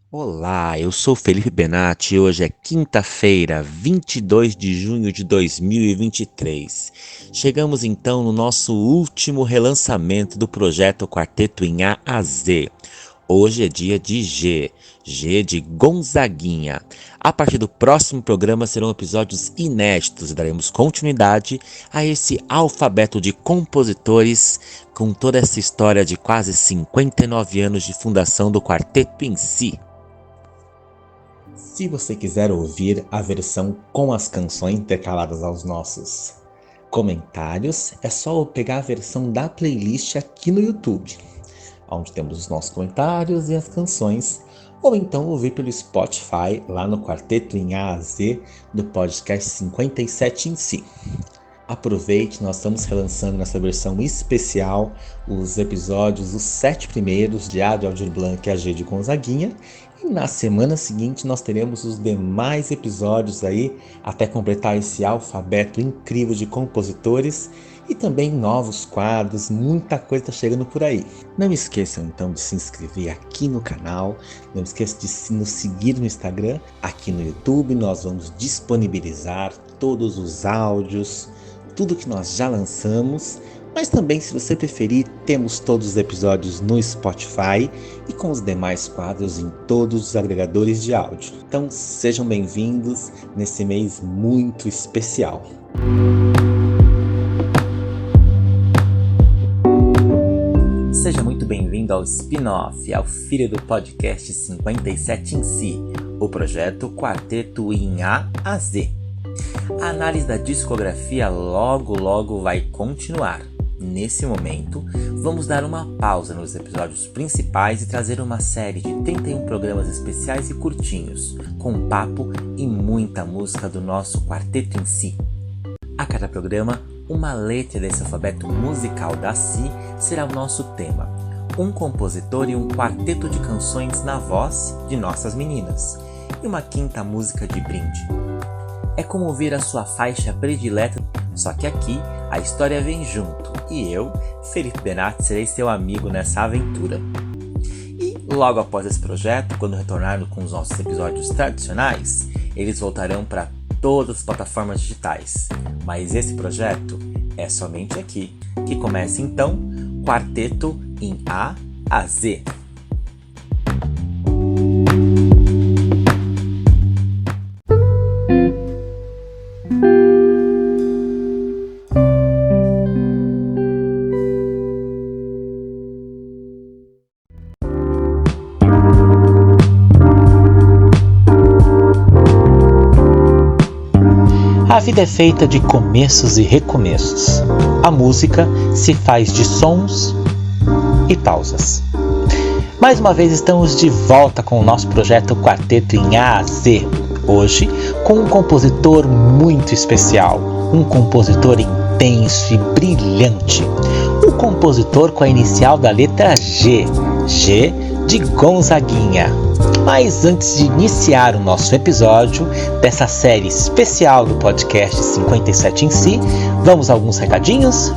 Olá, eu sou Felipe Benatti e hoje é quinta-feira, 22 de junho de 2023. Chegamos então no nosso último relançamento do projeto Quarteto em A a Z. Hoje é dia de G de Gonzaguinha. A partir do próximo programa serão episódios inéditos e daremos continuidade a esse alfabeto de compositores com toda essa história de quase 59 anos de fundação do quarteto em si. Se você quiser ouvir a versão com as canções intercaladas aos nossos comentários, é só pegar a versão da playlist aqui no YouTube, onde temos os nossos comentários e as canções, ou então ouvir pelo Spotify, lá no Quarteto em A a Z do podcast 57 em si. Aproveite, nós estamos relançando nessa versão especial os episódios, os 7 primeiros de A de Aldir Blanc e a G de Gonzaguinha. E na semana seguinte nós teremos os demais episódios aí, até completar esse alfabeto incrível de compositores e também novos quadros, muita coisa está chegando por aí. Não esqueçam então de se inscrever aqui no canal, não esqueçam de nos seguir no Instagram, aqui no YouTube nós vamos disponibilizar todos os áudios, tudo que nós já lançamos, mas também, se você preferir, temos todos os episódios no Spotify e com os demais quadros em todos os agregadores de áudio. Então sejam bem-vindos nesse mês muito especial. Seja muito bem-vindo ao spin-off, ao filho do podcast 57 em si, o projeto Quarteto em A a Z. A análise da discografia logo vai continuar. Nesse momento, vamos dar uma pausa nos episódios principais e trazer uma série de 31 programas especiais e curtinhos, com papo e muita música do nosso quarteto em si. A cada programa, uma letra desse alfabeto musical da Si será o nosso tema. Um compositor e um quarteto de canções na voz de nossas meninas. E uma quinta música de brinde. É como ouvir a sua faixa predileta, só que aqui a história vem junto e eu, Felipe Benatti, serei seu amigo nessa aventura. E logo após esse projeto, quando retornarmos com os nossos episódios tradicionais, eles voltarão para todas as plataformas digitais. Mas esse projeto é somente aqui, que começa então Quarteto em A a Z. A vida é feita de começos e recomeços. A música se faz de sons e pausas. Mais uma vez estamos de volta com o nosso projeto Quarteto em A a Z. Hoje com um compositor muito especial, um compositor intenso e brilhante. Um compositor com a inicial da letra G de Gonzaguinha. Mas antes de iniciar o nosso episódio dessa série especial do podcast 57 em si, vamos a alguns recadinhos?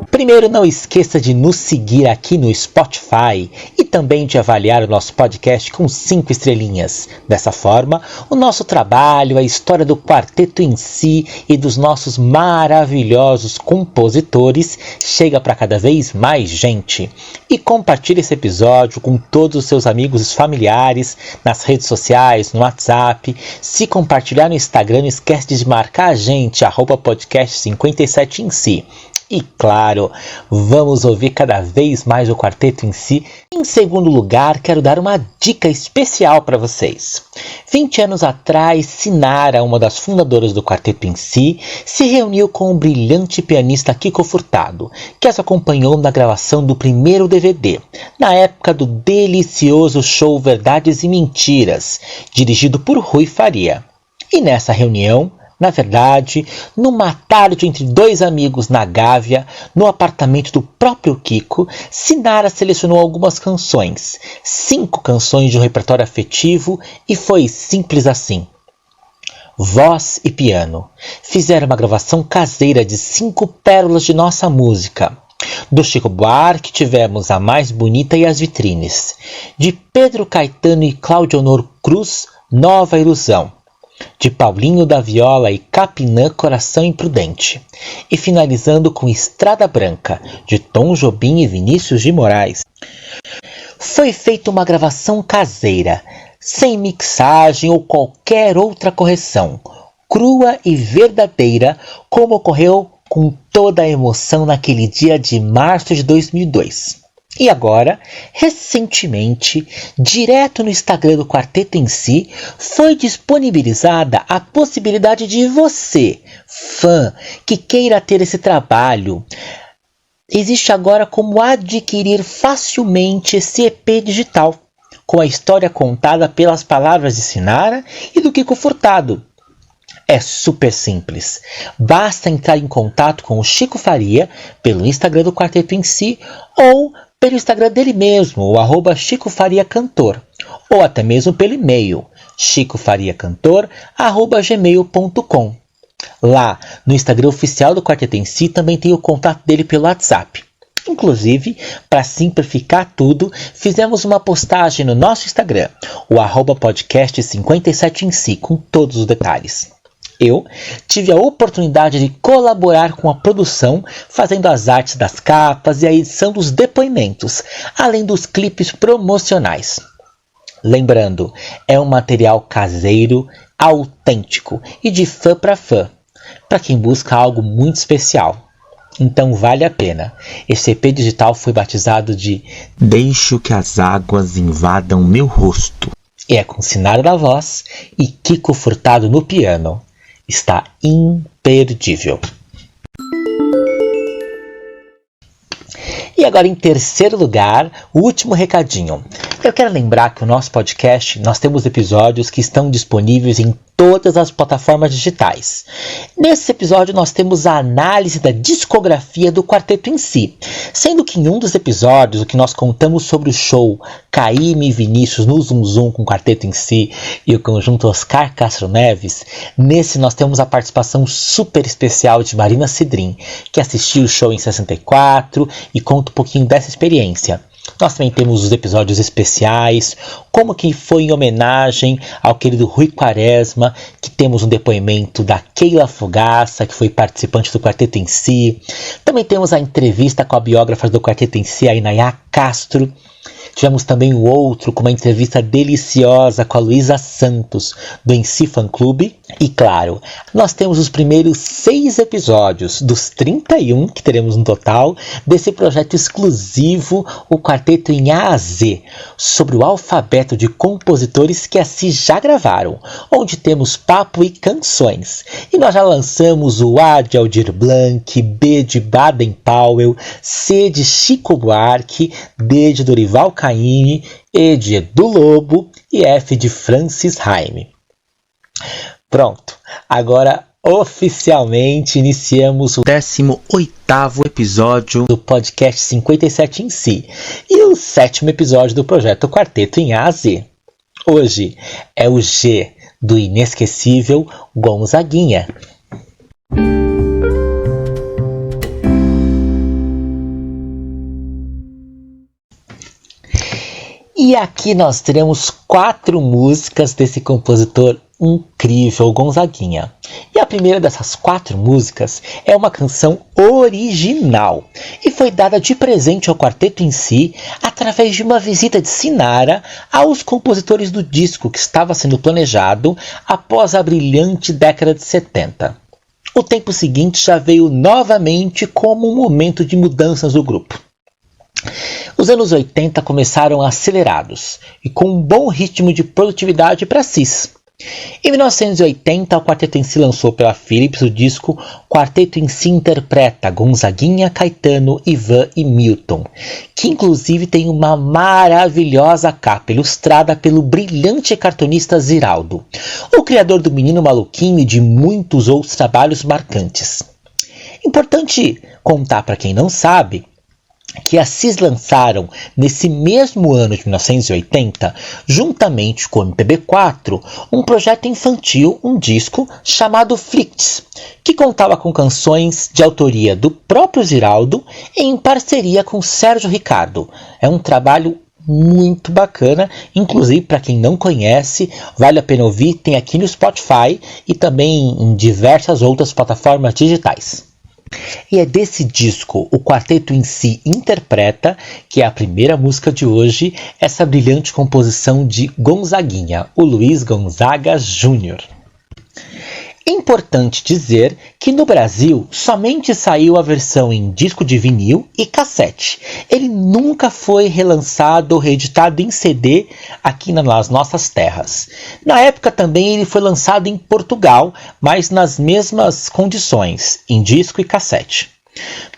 Primeiro, não esqueça de nos seguir aqui no Spotify e também de avaliar o nosso podcast com 5 estrelinhas. Dessa forma, o nosso trabalho, a história do quarteto em si e dos nossos maravilhosos compositores chega para cada vez mais gente. E compartilhe esse episódio com todos os seus amigos e familiares, nas redes sociais, no WhatsApp. Se compartilhar no Instagram, não esquece de marcar a gente, @podcast 57 em si. E claro, vamos ouvir cada vez mais o quarteto em si. Em segundo lugar, quero dar uma dica especial para vocês. 20 anos atrás, Sinara, uma das fundadoras do quarteto em si, se reuniu com o brilhante pianista Kiko Furtado, que as acompanhou na gravação do primeiro DVD, na época do delicioso show Verdades e Mentiras, dirigido por Rui Faria. E nessa reunião, na verdade, numa tarde entre dois amigos na Gávea, no apartamento do próprio Kiko, Sinara selecionou algumas canções, 5 canções de um repertório afetivo, e foi simples assim. Voz e piano fizeram uma gravação caseira de 5 pérolas de nossa música. Do Chico Buarque tivemos A Mais Bonita e as Vitrines. De Pedro Caetano e Cláudio Honor Cruz, Nova Ilusão. De Paulinho da Viola e Capinã, Coração Imprudente. E finalizando com Estrada Branca, de Tom Jobim e Vinícius de Moraes. Foi feita uma gravação caseira, sem mixagem ou qualquer outra correção, crua e verdadeira, como ocorreu com toda a emoção naquele dia de março de 2002. E agora, recentemente, direto no Instagram do Quarteto em Si, foi disponibilizada a possibilidade de você, fã, que queira ter esse trabalho, existe agora como adquirir facilmente esse EP digital, com a história contada pelas palavras de Sinara e do Kiko Furtado. É super simples. Basta entrar em contato com o Chico Faria pelo Instagram do Quarteto em Si ou pelo Instagram dele mesmo, o @ChicoFariaCantor, ou até mesmo pelo e-mail chicofariacantor@gmail.com. Lá no Instagram oficial do Quarteto em Si também tem o contato dele pelo WhatsApp. Inclusive, para simplificar tudo, fizemos uma postagem no nosso Instagram, o @podcast57 em Si, com todos os detalhes. Eu tive a oportunidade de colaborar com a produção, fazendo as artes das capas e a edição dos depoimentos, além dos clipes promocionais. Lembrando, é um material caseiro, autêntico e de fã para fã, para quem busca algo muito especial. Então vale a pena. Esse EP digital foi batizado de Deixo que as águas invadam meu rosto. E é com Sinara na voz e Kiko Furtado no piano. Está imperdível. E agora, em terceiro lugar, o último recadinho. Eu quero lembrar que o nosso podcast, nós temos episódios que estão disponíveis em todas as plataformas digitais. Nesse episódio nós temos a análise da discografia do Quarteto em Si, sendo que em um dos episódios o que nós contamos sobre o show Caymmi e Vinícius no Zum Zum com o Quarteto em Si e o conjunto Oscar Castro Neves, nesse nós temos a participação super especial de Marina Cidrim, que assistiu o show em 64 e conta um pouquinho dessa experiência. Nós também temos os episódios especiais, como que foi em homenagem ao querido Rui Quaresma, que temos um depoimento da Keila Fogaça, que foi participante do Quarteto em Si. Também temos a entrevista com a biógrafa do Quarteto em Si, a Inayá Castro. Tivemos também o outro com uma entrevista deliciosa com a Luísa Santos, do Em Si Fan Clube. E claro, nós temos os primeiros 6 episódios dos 31 que teremos no total desse projeto exclusivo, o Quarteto em A a Z, sobre o alfabeto de compositores que assim já gravaram, onde temos papo e canções. E nós já lançamos o A de Aldir Blanc, B de Baden Powell, C de Chico Buarque, D de Dorival Caymmi, E de Edu Lobo e F de Francis Haime. Pronto, agora oficialmente iniciamos o 18º episódio do podcast 57 em Si e o 7º episódio do projeto Quarteto em A a Z. Hoje é o G do inesquecível Gonzaguinha. E aqui nós teremos 4 músicas desse compositor incrível, Gonzaguinha. E a primeira dessas 4 músicas é uma canção original e foi dada de presente ao Quarteto em Si através de uma visita de Sinara aos compositores do disco que estava sendo planejado após a brilhante década de 70. O tempo seguinte já veio novamente como um momento de mudanças do grupo. Os anos 80 começaram acelerados e com um bom ritmo de produtividade para Cis. Em 1980, o Quarteto em Si lançou pela Philips o disco Quarteto em Si Interpreta Gonzaguinha, Caetano, Ivan e Milton, que inclusive tem uma maravilhosa capa ilustrada pelo brilhante cartunista Ziraldo, o criador do Menino Maluquinho e de muitos outros trabalhos marcantes. Importante contar para quem não sabe que a Cis lançaram nesse mesmo ano de 1980, juntamente com o MPB4, um projeto infantil, um disco chamado Flicts, que contava com canções de autoria do próprio Ziraldo em parceria com Sérgio Ricardo. É um trabalho muito bacana, inclusive para quem não conhece, vale a pena ouvir, tem aqui no Spotify e também em diversas outras plataformas digitais. E é desse disco, o Quarteto em Si interpreta, que é a primeira música de hoje, essa brilhante composição de Gonzaguinha, o Luiz Gonzaga Júnior. É importante dizer que no Brasil somente saiu a versão em disco de vinil e cassete. Ele nunca foi relançado ou reeditado em CD aqui nas nossas terras. Na época também ele foi lançado em Portugal, mas nas mesmas condições, em disco e cassete.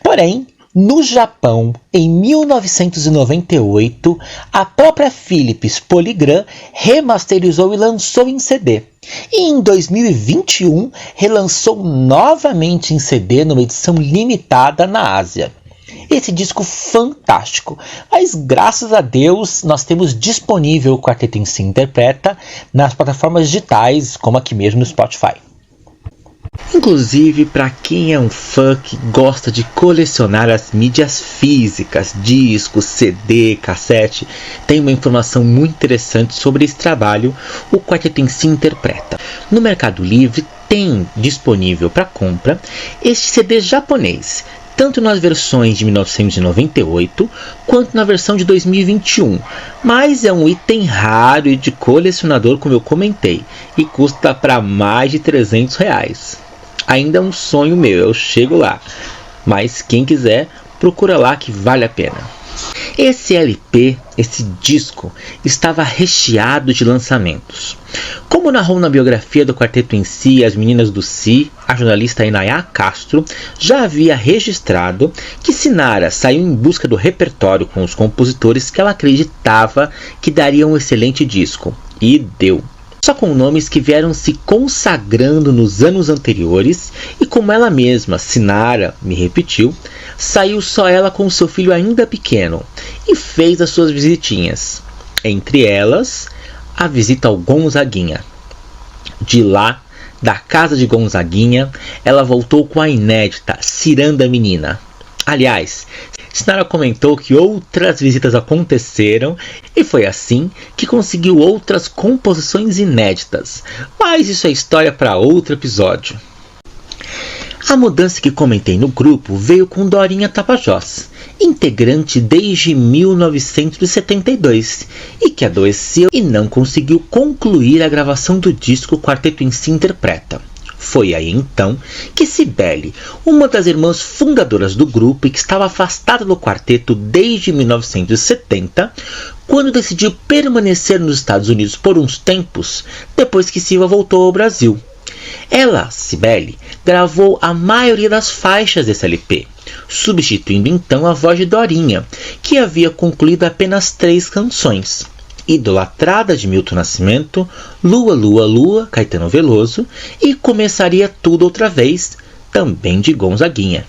Porém, no Japão, em 1998, a própria Philips Polygram remasterizou e lançou em CD. E em 2021, relançou novamente em CD numa edição limitada na Ásia. Esse disco fantástico, mas graças a Deus nós temos disponível o Quarteto em Si Interpreta nas plataformas digitais, como aqui mesmo no Spotify. Inclusive, para quem é um fã que gosta de colecionar as mídias físicas, discos, CD, cassete, tem uma informação muito interessante sobre esse trabalho, o Quarteto em Si Interpreta. No Mercado Livre tem disponível para compra este CD japonês, tanto nas versões de 1998 quanto na versão de 2021, mas é um item raro e de colecionador, como eu comentei, e custa para mais de R$300. Ainda é um sonho meu, eu chego lá, mas quem quiser, procura lá que vale a pena. Esse LP, esse disco, estava recheado de lançamentos. Como narrou na biografia do Quarteto em Si, As Meninas do Si, a jornalista Inaya Castro já havia registrado que Sinara saiu em busca do repertório com os compositores que ela acreditava que dariam um excelente disco, e deu. Só com nomes que vieram se consagrando nos anos anteriores, e como ela mesma, Sinara, me repetiu, saiu só ela com seu filho ainda pequeno e fez as suas visitinhas. Entre elas, a visita ao Gonzaguinha. De lá, da casa de Gonzaguinha, ela voltou com a inédita Ciranda Menina. Aliás, Sinara comentou que outras visitas aconteceram e foi assim que conseguiu outras composições inéditas, mas isso é história para outro episódio. A mudança que comentei no grupo veio com Dorinha Tapajós, integrante desde 1972 e que adoeceu e não conseguiu concluir a gravação do disco Quarteto em Si Interpreta. Foi aí então que Cibele, uma das irmãs fundadoras do grupo e que estava afastada do quarteto desde 1970, quando decidiu permanecer nos Estados Unidos por uns tempos, depois que Silva voltou ao Brasil. Ela, Cibele, gravou a maioria das faixas desse LP, substituindo então a voz de Dorinha, que havia concluído apenas 3 canções. Idolatrada de Milton Nascimento, Lua, Lua, Lua, Caetano Veloso e Começaria Tudo Outra Vez, também de Gonzaguinha.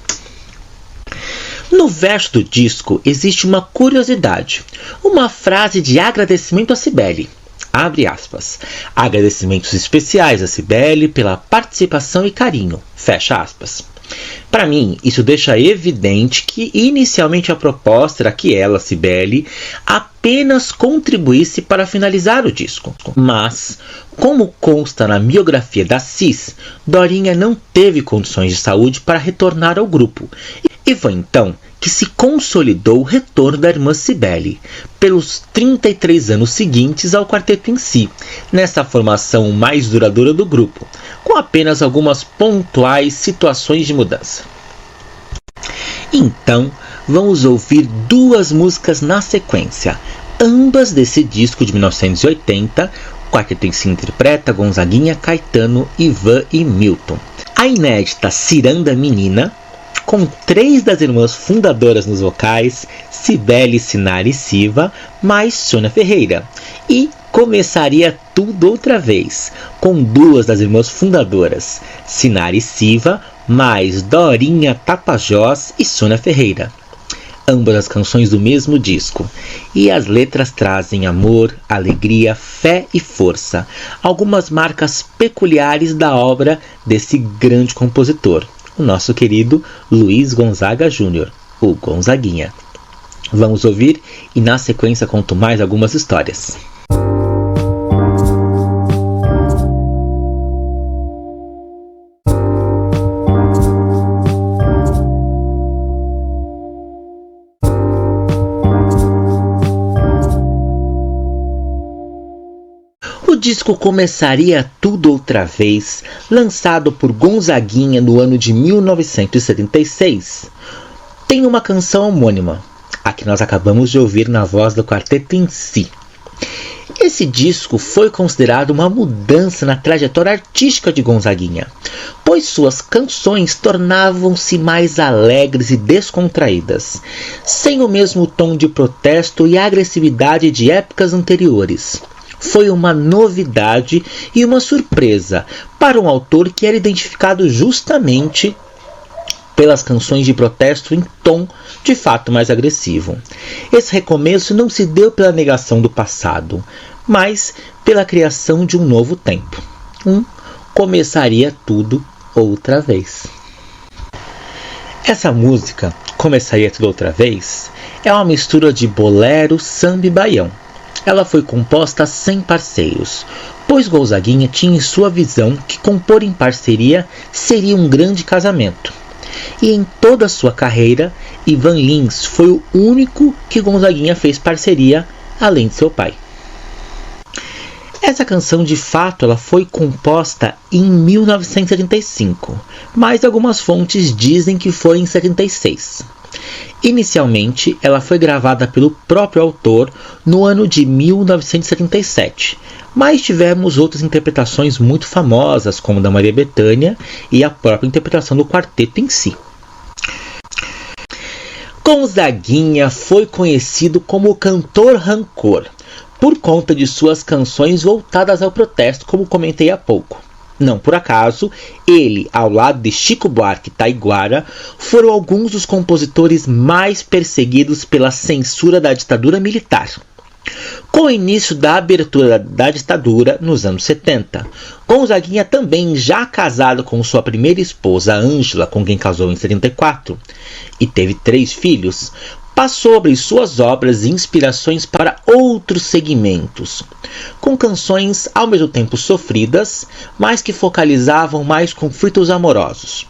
No verso do disco existe uma curiosidade, uma frase de agradecimento a Cibele. Abre aspas. Agradecimentos especiais a Cibele pela participação e carinho. Fecha aspas. Para mim, isso deixa evidente que inicialmente a proposta era que ela, Cibele, apenas contribuísse para finalizar o disco. Mas, como consta na biografia da Cis, Dorinha não teve condições de saúde para retornar ao grupo. E foi então que se consolidou o retorno da irmã Cibele, pelos 33 anos seguintes ao Quarteto em Si, nessa formação mais duradoura do grupo, com apenas algumas pontuais situações de mudança. Então, vamos ouvir 2 músicas na sequência, ambas desse disco de 1980, o Quarteto em Si Interpreta, Gonzaguinha, Caetano, Ivan e Milton. A inédita Ciranda Menina, com 3 das irmãs fundadoras nos vocais, Cibele, Sinara e Silva, mais Sônia Ferreira. E Começaria Tudo Outra Vez, com 2 das irmãs fundadoras, Sinara e Silva, mais Dorinha Tapajós e Sônia Ferreira. ambas as canções do mesmo disco, e as letras trazem amor, alegria, fé e força, algumas marcas peculiares da obra desse grande compositor, o nosso querido Luiz Gonzaga Júnior, o Gonzaguinha. Vamos ouvir e na sequência conto mais algumas histórias. O disco Começaria Tudo Outra Vez, lançado por Gonzaguinha no ano de 1976, tem uma canção homônima, a que nós acabamos de ouvir na voz do quarteto em si. Esse disco foi considerado uma mudança na trajetória artística de Gonzaguinha, pois suas canções tornavam-se mais alegres e descontraídas, sem o mesmo tom de protesto e agressividade de épocas anteriores. Foi uma novidade e uma surpresa para um autor que era identificado justamente pelas canções de protesto em tom de fato mais agressivo. Esse recomeço não se deu pela negação do passado, mas pela criação de um novo tempo. Começaria tudo outra vez. Essa música, Começaria Tudo Outra Vez, é uma mistura de bolero, samba e baião. Ela foi composta sem parceiros, pois Gonzaguinha tinha em sua visão que compor em parceria seria um grande casamento. E em toda a sua carreira, Ivan Lins foi o único que Gonzaguinha fez parceria, além de seu pai. Essa canção, de fato, ela foi composta em 1975, mas algumas fontes dizem que foi em 76. Inicialmente, ela foi gravada pelo próprio autor no ano de 1977, mas tivemos outras interpretações muito famosas, como da Maria Bethânia e a própria interpretação do quarteto em si. Gonzaguinha foi conhecido como o cantor rancor, por conta de suas canções voltadas ao protesto, como comentei há pouco. Não por acaso, ele, ao lado de Chico Buarque e Taiguara, foram alguns dos compositores mais perseguidos pela censura da ditadura militar. Com o início da abertura da ditadura nos anos 70, Gonzaguinha, também já casado com sua primeira esposa, Ângela, com quem casou em 74, e teve 3 filhos, passou a abrir suas obras e inspirações para outros segmentos, com canções ao mesmo tempo sofridas, mas que focalizavam mais conflitos amorosos.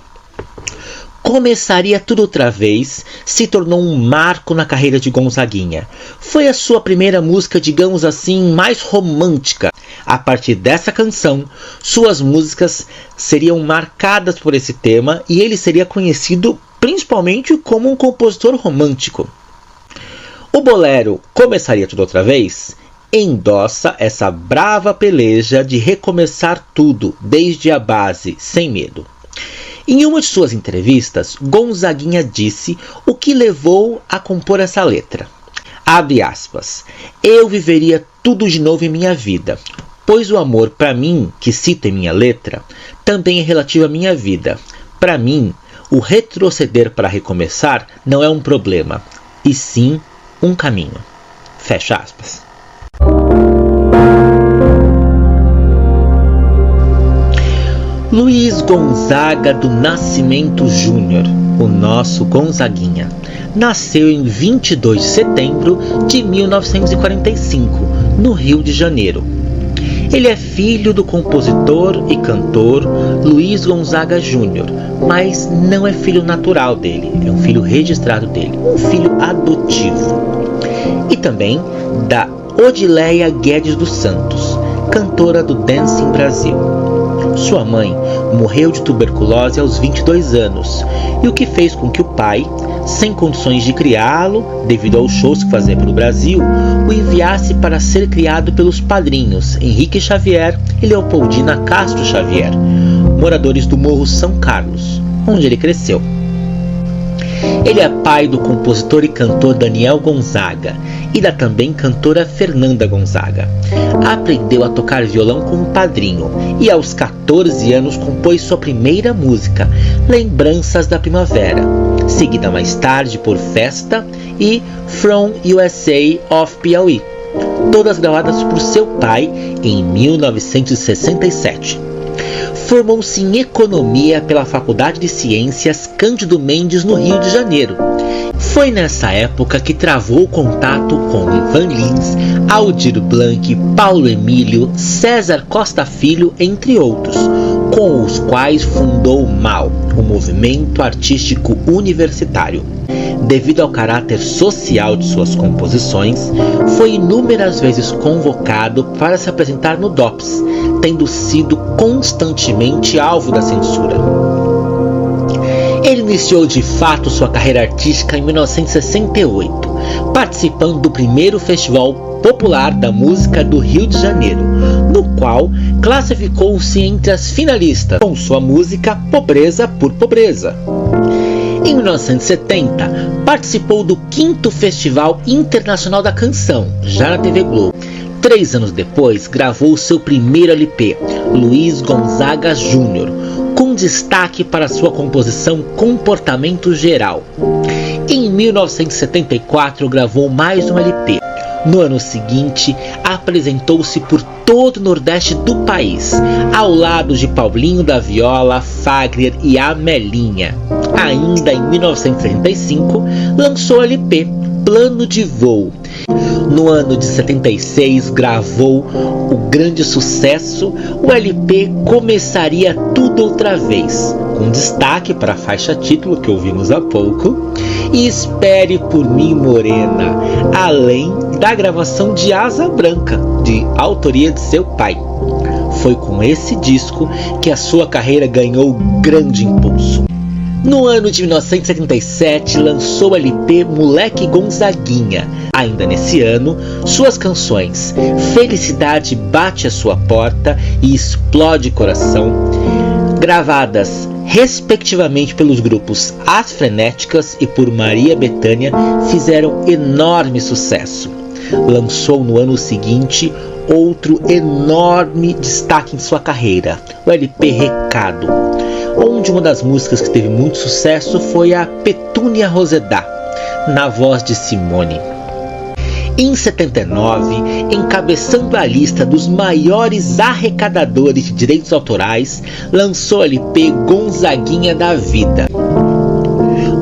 Começaria Tudo Outra Vez se tornou um marco na carreira de Gonzaguinha. Foi a sua primeira música, digamos assim, mais romântica. A partir dessa canção, suas músicas seriam marcadas por esse tema e ele seria conhecido principalmente como um compositor romântico. O bolero Começaria Tudo Outra Vez endossa essa brava peleja de recomeçar tudo desde a base, sem medo. Em uma de suas entrevistas, Gonzaguinha disse o que levou a compor essa letra. Abre aspas. Eu viveria tudo de novo em minha vida, pois o amor para mim, que cito em minha letra, também é relativo à minha vida. Para mim, o retroceder para recomeçar não é um problema, e sim um caminho. Fecha aspas. Luiz Gonzaga do Nascimento Júnior, o nosso Gonzaguinha, nasceu em 22 de setembro de 1945, no Rio de Janeiro. Ele é filho do compositor e cantor Luiz Gonzaga Júnior, mas não é filho natural dele, é um filho registrado dele, um filho adotivo. E também da Odileia Guedes dos Santos, cantora do Dancing Brasil. Sua mãe morreu de tuberculose aos 22 anos, e o que fez com que o pai, sem condições de criá-lo, devido aos shows que fazia pelo Brasil, o enviasse para ser criado pelos padrinhos Henrique Xavier e Leopoldina Castro Xavier, moradores do Morro São Carlos, onde ele cresceu. Ele é pai do compositor e cantor Daniel Gonzaga e da também cantora Fernanda Gonzaga. Aprendeu a tocar violão com um padrinho e aos 14 anos compôs sua primeira música, Lembranças da Primavera, seguida mais tarde por Festa e From USA of Piauí, todas gravadas por seu pai em 1967. Formou-se em Economia pela Faculdade de Ciências Cândido Mendes, no Rio de Janeiro. Foi nessa época que travou contato com Ivan Lins, Aldir Blanc, Paulo Emílio, César Costa Filho, entre outros, com os quais fundou o MAU, o Movimento Artístico Universitário. Devido ao caráter social de suas composições, foi inúmeras vezes convocado para se apresentar no DOPS, tendo sido constantemente alvo da censura. Ele iniciou de fato sua carreira artística em 1968, participando do primeiro Festival Popular da Música do Rio de Janeiro, no qual classificou-se entre as finalistas com sua música Pobreza por Pobreza. Em 1970, participou do 5º Festival Internacional da Canção, já na TV Globo. 3 anos depois, gravou seu primeiro LP, Luiz Gonzaga Júnior, com destaque para sua composição Comportamento Geral. Em 1974, gravou mais um LP. No ano seguinte, apresentou-se por todo o Nordeste do país, ao lado de Paulinho da Viola, Fagner e Amelinha. Ainda em 1975, lançou o LP Plano de Voo. No ano de 76, gravou o grande sucesso, o LP Começaria Tudo Outra Vez, com destaque para a faixa título que ouvimos há pouco, e Espere por Mim Morena, além da gravação de Asa Branca, de autoria de seu pai. Foi com esse disco que a sua carreira ganhou grande impulso. No ano de 1977, lançou o LP Moleque Gonzaguinha. Ainda nesse ano, suas canções Felicidade Bate a Sua Porta e Explode Coração, gravadas respectivamente pelos grupos As Frenéticas e por Maria Bethânia, fizeram enorme sucesso. Lançou no ano seguinte outro enorme destaque em sua carreira, o LP Recado, onde uma das músicas que teve muito sucesso foi a Petúnia Rosedá, na voz de Simone. Em 79, encabeçando a lista dos maiores arrecadadores de direitos autorais, lançou o LP Gonzaguinha da Vida.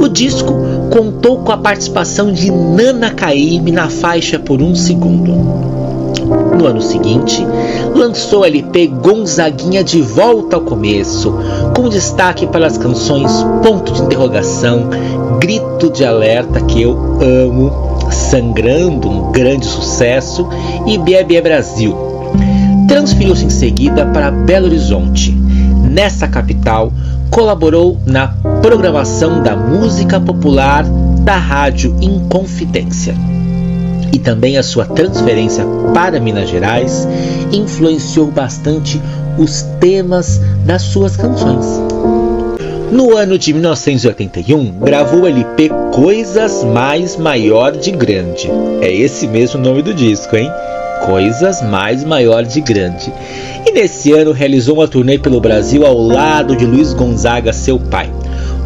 O disco contou com a participação de Nana Caymmi na faixa Por um Segundo. No ano seguinte, lançou o LP Gonzaguinha de Volta ao Começo, com destaque para as canções Ponto de Interrogação, Grito de Alerta, que eu amo, Sangrando, um grande sucesso, e Bia Brasil. Transferiu-se em seguida para Belo Horizonte. Nessa capital, colaborou na programação da música popular da rádio Inconfidência. E também a sua transferência para Minas Gerais influenciou bastante os temas das suas canções. No ano de 1981, gravou o LP Coisas Mais Maior de Grande. É esse mesmo o nome do disco, hein? Coisas Mais Maior de Grande. E nesse ano realizou uma turnê pelo Brasil ao lado de Luiz Gonzaga, seu pai.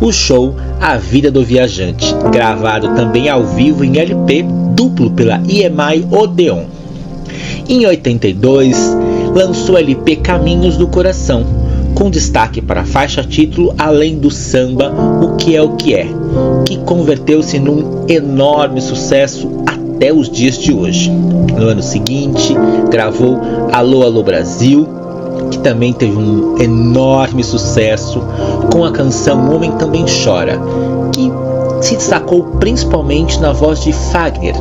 O show A Vida do Viajante, gravado também ao vivo em LP duplo pela EMI Odeon. Em 82, lançou o LP Caminhos do Coração, com destaque para a faixa título Além do Samba, O Que É, que converteu-se num enorme sucesso até os dias de hoje. No ano seguinte, gravou Alô Alô Brasil, que também teve um enorme sucesso, com a canção Homem Também Chora, que se destacou principalmente na voz de Fagner.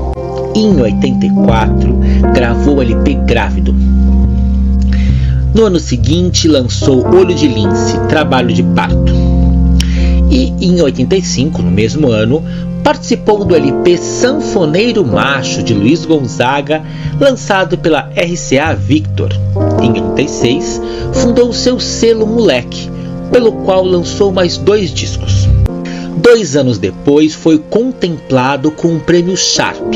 Em 84, gravou o LP Grávido. No ano seguinte, lançou Olho de Lince, Trabalho de Parto. E em 85, no mesmo ano, participou do LP Sanfoneiro Macho, de Luiz Gonzaga, lançado pela RCA Victor. Em 86, fundou o seu selo Moleque, pelo qual lançou mais 2 discos. 2 anos depois, foi contemplado com o prêmio Sharp.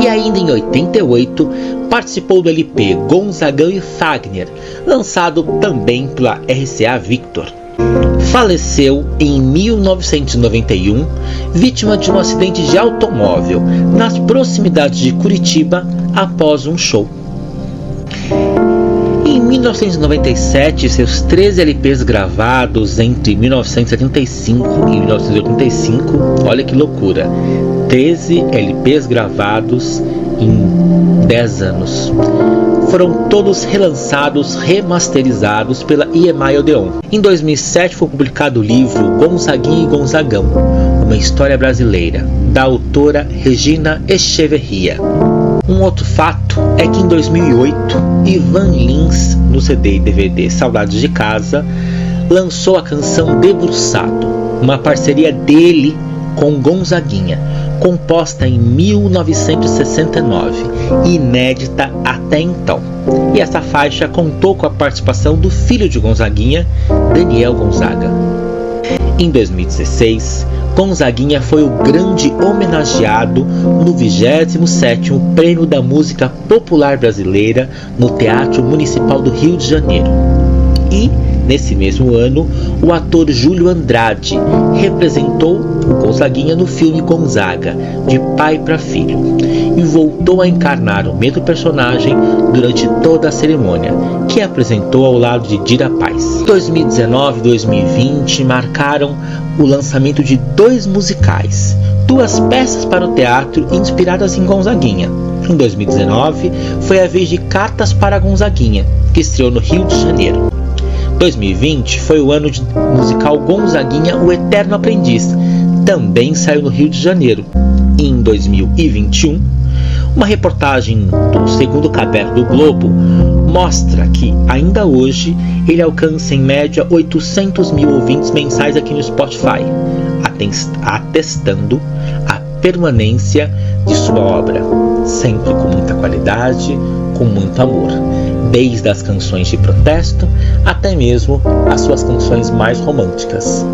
E ainda em 88, participou do LP Gonzagão e Fagner, lançado também pela RCA Victor. faleceu em 1991, vítima de um acidente de automóvel nas proximidades de Curitiba após um show. Em 1997, seus 13 LPs gravados entre 1975 e 1985, olha que loucura, 13 LPs gravados em 10 anos, foram todos relançados, remasterizados pela EMI Odeon. Em 2007 foi publicado o livro Gonzaguinha e Gonzagão, uma história brasileira, da autora Regina Echeverria. Um outro fato é que em 2008, Ivan Lins, no CD e DVD Saudades de Casa, lançou a canção Debruçado, uma parceria dele com Gonzaguinha, composta em 1969, inédita até então. E essa faixa contou com a participação do filho de Gonzaguinha, Daniel Gonzaga. Em 2016, Gonzaguinha foi o grande homenageado no 27º Prêmio da Música Popular Brasileira no Teatro Municipal do Rio de Janeiro. E, nesse mesmo ano, o ator Júlio Andrade representou o Gonzaguinha no filme Gonzaga, de pai para filho, e voltou a encarnar o mesmo personagem durante toda a cerimônia, que apresentou ao lado de Dira Paz. 2019 e 2020 marcaram o lançamento de 2 musicais, 2 peças para o teatro inspiradas em Gonzaguinha. Em 2019 foi a vez de Cartas para Gonzaguinha, que estreou no Rio de Janeiro. 2020 foi o ano de musical Gonzaguinha, o Eterno Aprendiz, também saiu no Rio de Janeiro. Em 2021, uma reportagem do segundo caderno do Globo mostra que, ainda hoje, ele alcança em média 800 mil ouvintes mensais aqui no Spotify, atestando a permanência de sua obra, sempre com muita qualidade, com muito amor, desde as canções de protesto até mesmo as suas canções mais românticas.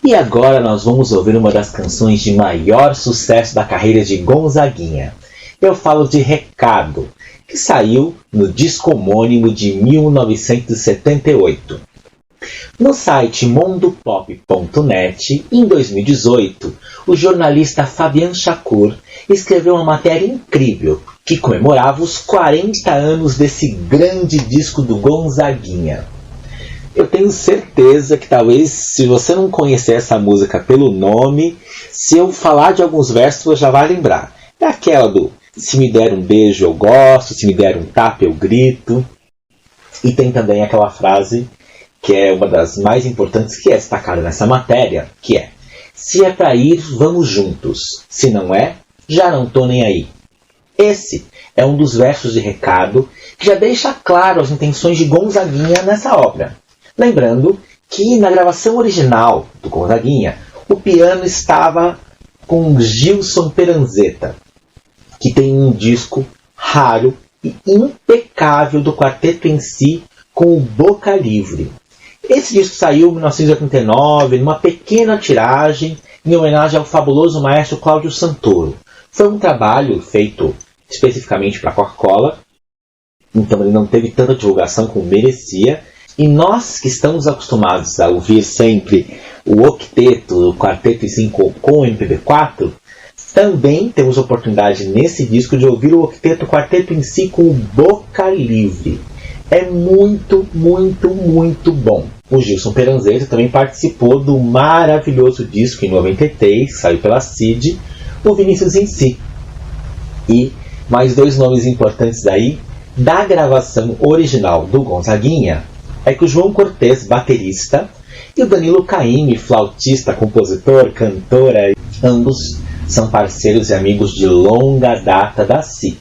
E agora nós vamos ouvir uma das canções de maior sucesso da carreira de Gonzaguinha. Eu falo de Recado, que saiu no disco homônimo de 1978. No site mondopop.net, em 2018, o jornalista Fabian Shakur escreveu uma matéria incrível que comemorava os 40 anos desse grande disco do Gonzaguinha. Eu tenho certeza que talvez, se você não conhecer essa música pelo nome, se eu falar de alguns versos, você já vai lembrar. É aquela do "Se me der um beijo eu gosto, se me der um tapa eu grito". E tem também aquela frase que é uma das mais importantes, que é destacada nessa matéria, que é: "Se é pra ir, vamos juntos. Se não é, já não tô nem aí". Esse é um dos versos de Recado que já deixa claro as intenções de Gonzaguinha nessa obra. Lembrando que na gravação original do Gonzaguinha, o piano estava com Gilson Peranzetta, que tem um disco raro e impecável do quarteto em si, com o Boca Livre. Esse disco saiu em 1989, numa pequena tiragem, em homenagem ao fabuloso maestro Cláudio Santoro. Foi um trabalho feito especificamente para a Coca-Cola, então ele não teve tanta divulgação como merecia. E nós que estamos acostumados a ouvir sempre o octeto, o quarteto em 5 com o MPB4, também temos oportunidade nesse disco de ouvir o octeto quarteto em si com o Boca Livre. É muito, muito, muito bom. O Gilson Peranzetta também participou do maravilhoso disco em 93, que saiu pela CID, o Vinícius em Si. E mais 2 nomes importantes daí, da gravação original do Gonzaguinha, é que o João Cortez, baterista, e o Danilo Caymmi, flautista, compositor, cantora, ambos são parceiros e amigos de longa data da Si.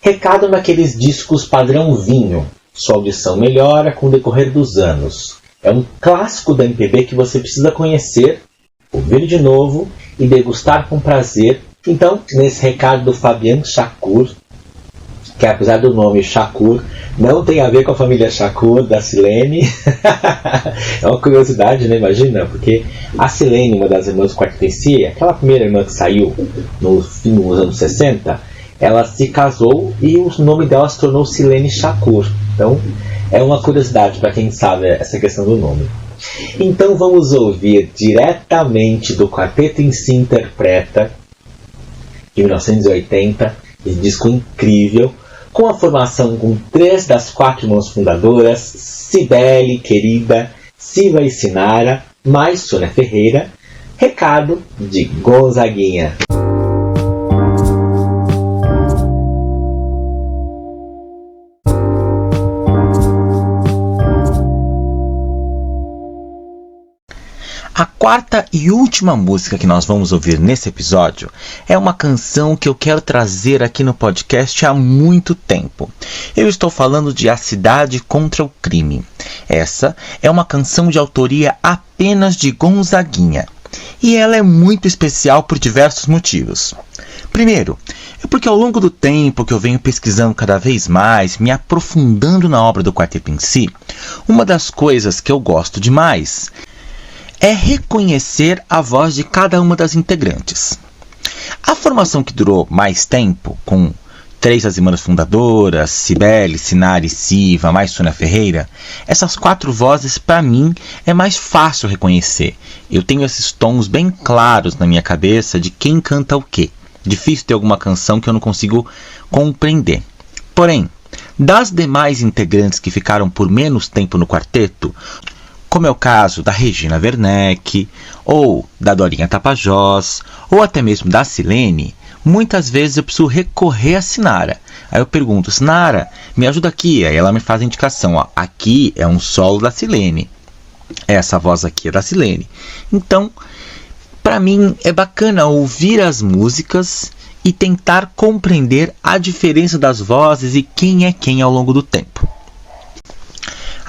Recado naqueles discos padrão vinho. Sua audição melhora com o decorrer dos anos. É um clássico da MPB que você precisa conhecer, ouvir de novo e degustar com prazer. Então, nesse recado do Fabian Shakur, que apesar do nome Shakur, não tem a ver com a família Shakur da Silene. É uma curiosidade, né? Imagina, porque a Silene, uma das irmãs do Quarteto em Si, aquela primeira irmã que saiu nos anos 60, ela se casou e o nome dela se tornou Silene Shakur. Então, é uma curiosidade para quem sabe essa questão do nome. Então vamos ouvir diretamente do Quarteto em Si Interpreta, de 1980, esse disco incrível, com a formação com 3 das 4 irmãs fundadoras, Cibele, querida, Siva e Sinara, mais Sônia Ferreira, Recado de Gonzaguinha. A quarta e última música que nós vamos ouvir nesse episódio é uma canção que eu quero trazer aqui no podcast há muito tempo. Eu estou falando de A Cidade Contra o Crime. Essa é uma canção de autoria apenas de Gonzaguinha. E ela é muito especial por diversos motivos. Primeiro, é porque ao longo do tempo que eu venho pesquisando cada vez mais, me aprofundando na obra do Quarteto em Si, uma das coisas que eu gosto demais é reconhecer a voz de cada uma das integrantes. A formação que durou mais tempo, com 3 das irmãs fundadoras, Cibele, Sinara e Siva, mais Sônia Ferreira, essas 4 vozes, para mim, é mais fácil reconhecer. Eu tenho esses tons bem claros na minha cabeça de quem canta o quê. Difícil ter alguma canção que eu não consigo compreender. Porém, das demais integrantes que ficaram por menos tempo no quarteto, como é o caso da Regina Werneck, ou da Dorinha Tapajós, ou até mesmo da Silene, muitas vezes eu preciso recorrer a Sinara. Aí eu pergunto, Sinara, me ajuda aqui. Aí ela me faz a indicação, ó, aqui é um solo da Silene. Essa voz aqui é da Silene. Então, para mim é bacana ouvir as músicas e tentar compreender a diferença das vozes e quem é quem ao longo do tempo.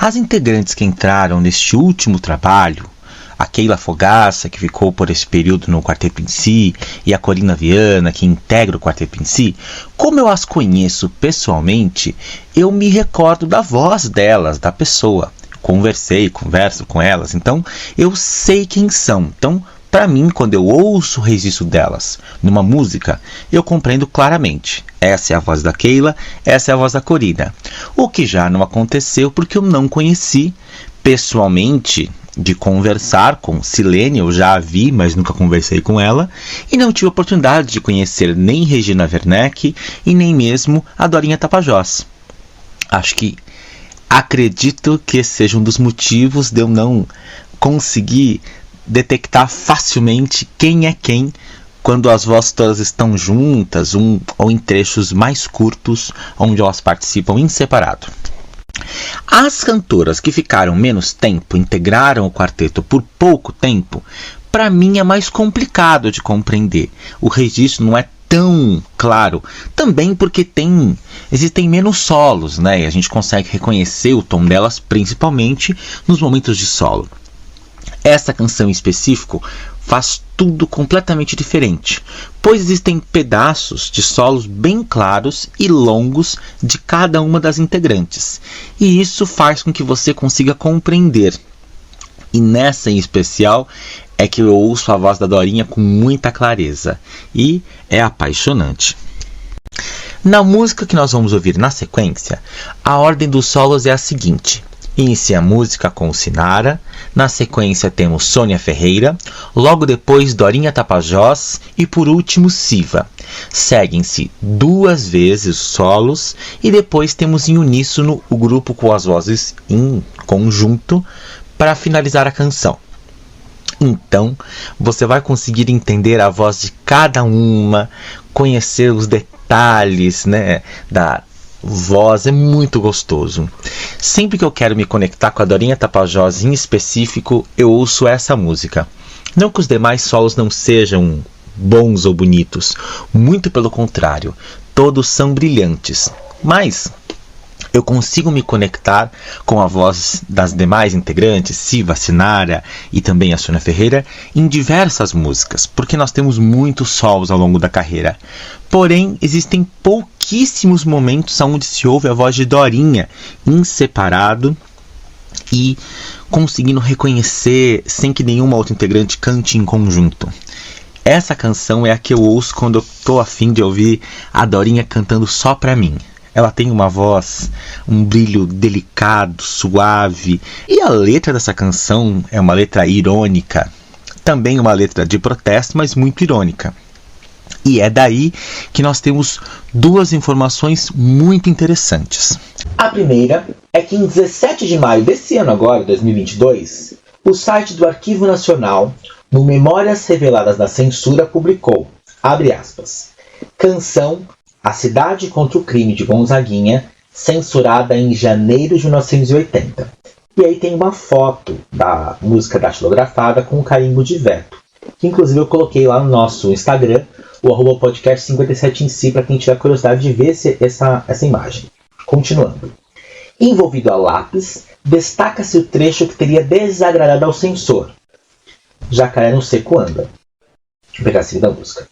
As integrantes que entraram neste último trabalho, a Keila Fogaça, que ficou por esse período no Quarteto em Si, e a Corina Viana, que integra o Quarteto em Si, como eu as conheço pessoalmente, eu me recordo da voz delas, da pessoa. Converso com elas, então eu sei quem são. Então, para mim, quando eu ouço o registro delas numa música, eu compreendo claramente. Essa é a voz da Keila, essa é a voz da Corina. O que já não aconteceu porque eu não conheci pessoalmente, de conversar com Silene, eu já a vi, mas nunca conversei com ela, e não tive a oportunidade de conhecer nem Regina Werneck e nem mesmo a Dorinha Tapajós. Acredito que esse seja um dos motivos de eu não conseguir detectar facilmente quem é quem quando as vozes todas estão juntas ou em trechos mais curtos onde elas participam em separado. As cantoras que ficaram menos tempo, integraram o quarteto por pouco tempo, para mim é mais complicado de compreender. O registro não é tão claro, também porque existem menos solos, né? E a gente consegue reconhecer o tom delas principalmente nos momentos de solo. Essa canção em específico faz tudo completamente diferente, pois existem pedaços de solos bem claros e longos de cada uma das integrantes, e isso faz com que você consiga compreender. E nessa em especial é que eu ouço a voz da Dorinha com muita clareza, e é apaixonante. Na música que nós vamos ouvir na sequência, a ordem dos solos é a seguinte: inicia a música com Sinara, na sequência temos Sônia Ferreira, logo depois Dorinha Tapajós e por último Siva. Seguem-se 2 vezes os solos e depois temos em uníssono o grupo com as vozes em conjunto para finalizar a canção. Então, você vai conseguir entender a voz de cada uma, conhecer os detalhes, né, da voz, é muito gostoso. Sempre que eu quero me conectar com a Dorinha Tapajós em específico, eu ouço essa música. Não que os demais solos não sejam bons ou bonitos, muito pelo contrário, todos são brilhantes. Mas eu consigo me conectar com a voz das demais integrantes, Siva, Sinara e também a Sônia Ferreira, em diversas músicas, porque nós temos muitos solos ao longo da carreira. Porém, existem pouquíssimos momentos onde se ouve a voz de Dorinha em separado e conseguindo reconhecer sem que nenhuma outra integrante cante em conjunto. Essa canção é a que eu ouço quando eu estou a fim de ouvir a Dorinha cantando só pra mim. Ela tem uma voz, um brilho delicado, suave. E a letra dessa canção é uma letra irônica. Também uma letra de protesto, mas muito irônica. E é daí que nós temos duas informações muito interessantes. A primeira é que em 17 de maio desse ano agora, 2022, o site do Arquivo Nacional, no Memórias Reveladas da Censura, publicou, abre aspas, canção A Cidade contra o Crime de Gonzaguinha, censurada em janeiro de 1980. E aí tem uma foto da música datilografada com o carimbo de veto, que inclusive eu coloquei lá no nosso Instagram, o @podcast57 em si, para quem tiver curiosidade de ver essa imagem. Continuando. Envolvido a lápis, destaca-se o trecho que teria desagradado ao censor. Jacaré no seco anda. Um pedacinho da música.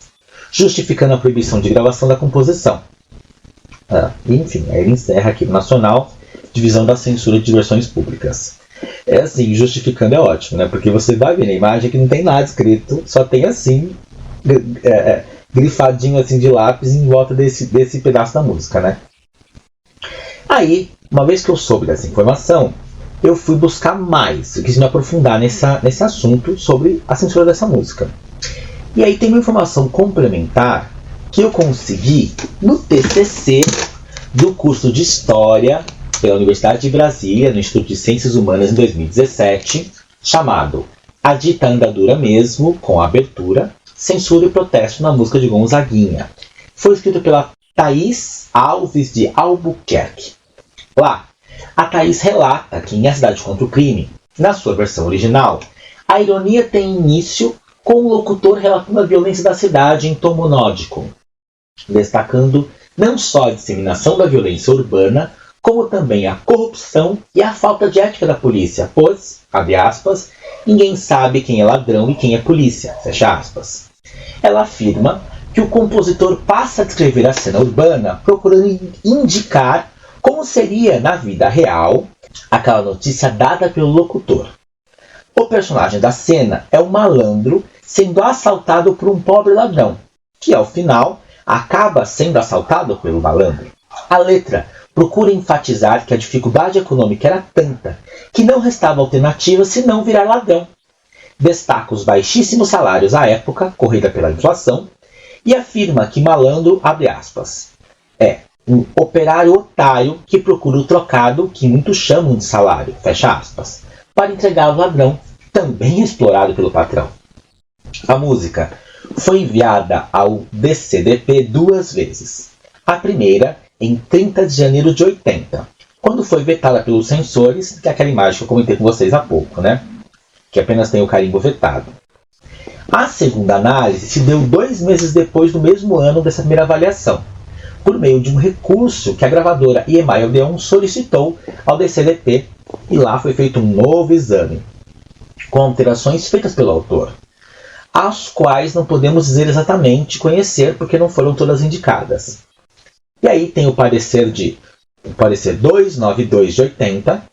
Justificando a proibição de gravação da composição. Enfim, aí ele encerra aqui no Nacional, divisão da censura de versões públicas. É assim, justificando é ótimo, né? Porque você vai ver na imagem que não tem nada escrito, só tem assim, grifadinho assim de lápis em volta desse pedaço da música, né? Aí, uma vez que eu soube dessa informação, eu fui buscar mais, eu quis me aprofundar nesse assunto sobre a censura dessa música. E aí tem uma informação complementar que eu consegui no TCC do curso de História pela Universidade de Brasília, no Instituto de Ciências Humanas, em 2017, chamado A Dita Andadura Mesmo, com a abertura, Censura e Protesto na Música de Gonzaguinha. Foi escrito pela Thaís Alves de Albuquerque. Lá, a Thaís relata que em A Cidade contra o Crime, na sua versão original, a ironia tem início com o locutor relatando a violência da cidade em tom monódico, destacando não só a disseminação da violência urbana, como também a corrupção e a falta de ética da polícia, pois, abre aspas, ninguém sabe quem é ladrão e quem é polícia, fecha aspas. Ela afirma que o compositor passa a descrever a cena urbana procurando indicar como seria na vida real aquela notícia dada pelo locutor. O personagem da cena é um malandro sendo assaltado por um pobre ladrão, que ao final acaba sendo assaltado pelo malandro. A letra procura enfatizar que a dificuldade econômica era tanta que não restava alternativa senão virar ladrão. Destaca os baixíssimos salários à época, corrida pela inflação, e afirma que malandro, abre aspas, é um operário otário que procura o trocado que muitos chamam de salário, fecha aspas, para entregar ao ladrão, também explorado pelo patrão. A música foi enviada ao DCDP 2 vezes. A primeira em 30 de janeiro de 80, quando foi vetada pelos censores, que é aquela imagem que eu comentei com vocês há pouco, né? Que apenas tem o carimbo vetado. A segunda análise se deu 2 meses depois do mesmo ano dessa primeira avaliação, por meio de um recurso que a gravadora EMI Odeon solicitou ao DCDP, e lá foi feito um novo exame, com alterações feitas pelo autor, as quais não podemos dizer exatamente conhecer, porque não foram todas indicadas. E aí tem o parecer 292 de 80,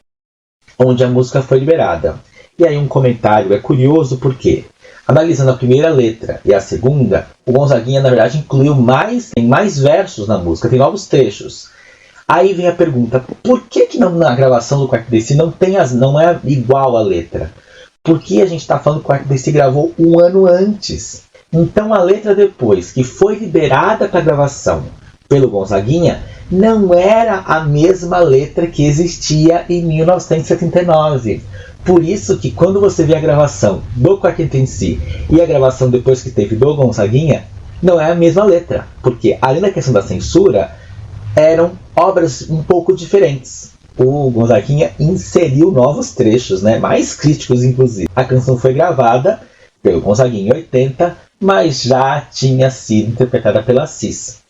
onde a música foi liberada. E aí um comentário é curioso porque, analisando a primeira letra e a segunda, o Gonzaguinha na verdade incluiu mais versos na música, tem novos trechos. Aí vem a pergunta, por que na gravação do Quarteto DC não é igual a letra? Porque a gente está falando que o Quarteto DC gravou 1 ano antes. Então a letra depois, que foi liberada para gravação pelo Gonzaguinha, não era a mesma letra que existia em 1979. Por isso que quando você vê a gravação do Quarteto em Si e a gravação depois que teve do Gonzaguinha, não é a mesma letra. Porque além da questão da censura, eram obras um pouco diferentes. O Gonzaguinha inseriu novos trechos, né, mais críticos inclusive. A canção foi gravada pelo Gonzaguinha em 80, mas já tinha sido interpretada pela Cis.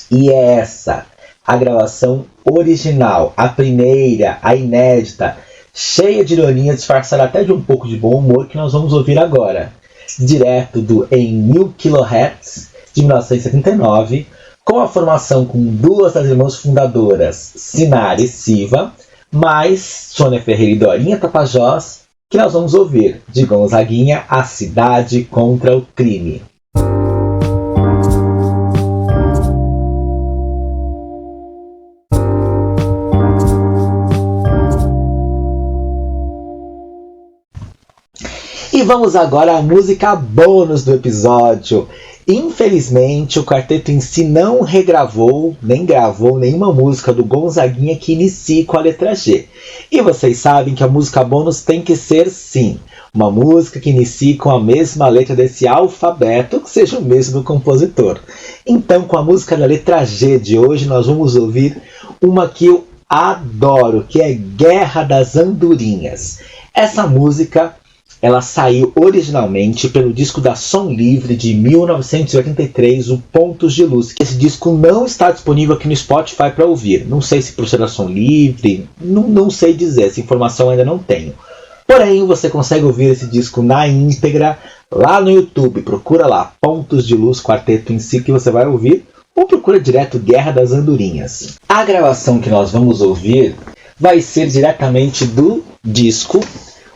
E é essa a gravação original, a primeira, a inédita, cheia de ironia, disfarçada até de um pouco de bom humor, que nós vamos ouvir agora, direto do Em 1000 kHz, de 1979, com a formação com duas das irmãs fundadoras, Sinara e Siva, mais Sônia Ferreira e Dorinha Tapajós, que nós vamos ouvir de Gonzaguinha, A Cidade contra o Crime. E vamos agora à música bônus do episódio. Infelizmente, o quarteto em si não regravou, nem gravou nenhuma música do Gonzaguinha que inicie com a letra G. E vocês sabem que a música bônus tem que ser, sim, uma música que inicie com a mesma letra desse alfabeto, que seja o mesmo do compositor. Então, com a música da letra G de hoje, nós vamos ouvir uma que eu adoro, que é Guerra das Andorinhas. Essa música, ela saiu originalmente pelo disco da Som Livre de 1983, o Pontos de Luz. Esse disco não está disponível aqui no Spotify para ouvir. Não sei se por ser da Som Livre, não sei dizer, essa informação ainda não tenho. Porém, você consegue ouvir esse disco na íntegra lá no YouTube. Procura lá, Pontos de Luz, quarteto em si, que você vai ouvir. Ou procura direto Guerra das Andorinhas. A gravação que nós vamos ouvir vai ser diretamente do disco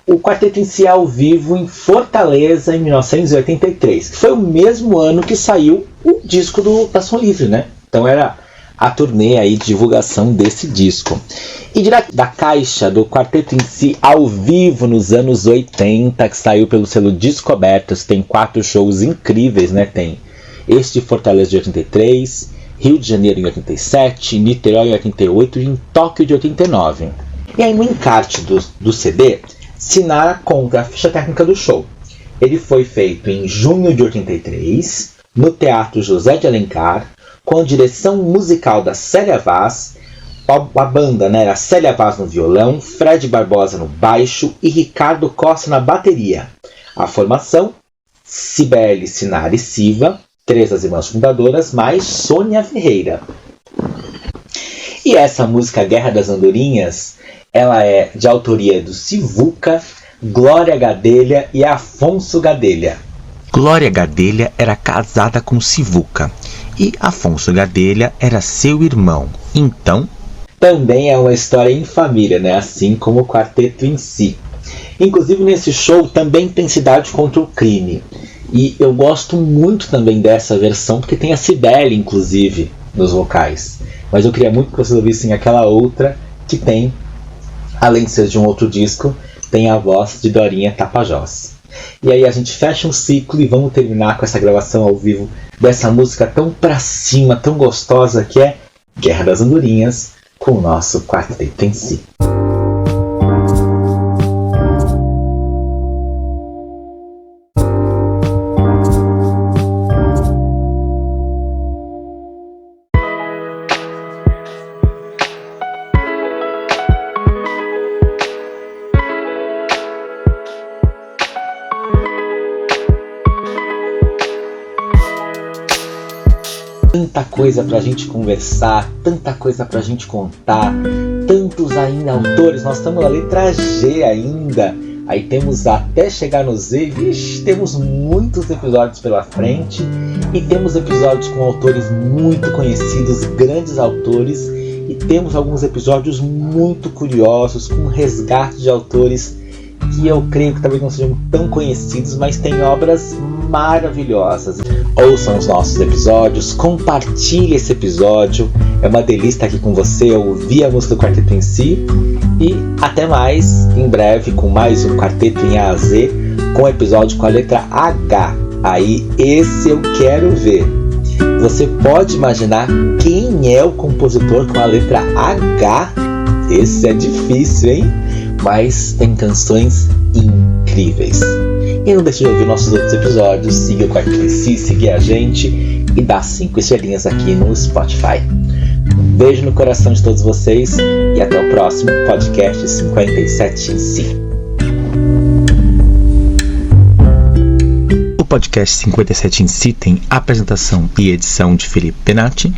O Quarteto em Si ao vivo em Fortaleza em 1983, que foi o mesmo ano que saiu o disco da Som Livre, né? Então era a turnê aí de divulgação desse disco. E direto da caixa do Quarteto em Si ao vivo nos anos 80, que saiu pelo selo Descobertas, tem 4 shows incríveis, né? Tem este de Fortaleza de 83, Rio de Janeiro em 87, Niterói em 88 e em Tóquio de 89. E aí no encarte do CD, Sinara conta a ficha técnica do show. Ele foi feito em junho de 83, no Teatro José de Alencar, com a direção musical da Célia Vaz. A banda, né, era Célia Vaz no violão, Fred Barbosa no baixo e Ricardo Costa na bateria. A formação, Cibele, Sinara e Siva, 3 das irmãs fundadoras, mais Sônia Ferreira. E essa música Guerra das Andorinhas, ela é de autoria do Sivuca, Glória Gadelha e Afonso Gadelha. Glória Gadelha era casada com Sivuca e Afonso Gadelha era seu irmão. Então, também é uma história em família, né? Assim como o quarteto em si. Inclusive nesse show também tem Cidade contra o Crime. E eu gosto muito também dessa versão, porque tem a Cibele, inclusive, nos vocais. Mas eu queria muito que vocês ouvissem aquela outra que tem, além de ser de um outro disco, tem a voz de Dorinha Tapajós. E aí a gente fecha um ciclo e vamos terminar com essa gravação ao vivo dessa música tão pra cima, tão gostosa, que é Guerra das Andorinhas, com o nosso quarteto em si. Tanta coisa pra gente conversar, tanta coisa pra gente contar, tantos ainda autores, nós estamos na letra G ainda, aí temos até chegar no Z, temos muitos episódios pela frente, e temos episódios com autores muito conhecidos, grandes autores, e temos alguns episódios muito curiosos, com resgate de autores que eu creio que talvez não sejam tão conhecidos, mas têm obras maravilhosas. Ouçam os nossos episódios, compartilhe esse episódio, é uma delícia estar aqui com você, ouvir a música do quarteto em si, e até mais, em breve, com mais um quarteto em A a Z, com o episódio com a letra H. Aí esse eu quero ver. Você pode imaginar quem é o compositor com a letra H? Esse é difícil, hein? Mas tem canções incríveis. E não deixe de ouvir nossos outros episódios, siga o Quarteto em Si, seguir a gente e dá 5 estrelinhas aqui no Spotify. Um beijo no coração de todos vocês e até o próximo podcast 57 em Si. podcast 57 em si tem apresentação e edição de Felipe Penati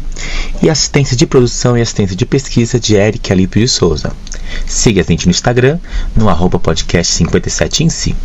e assistência de produção e assistência de pesquisa de Eric Alípio de Souza. Siga a gente no Instagram, no @podcast 57 em si.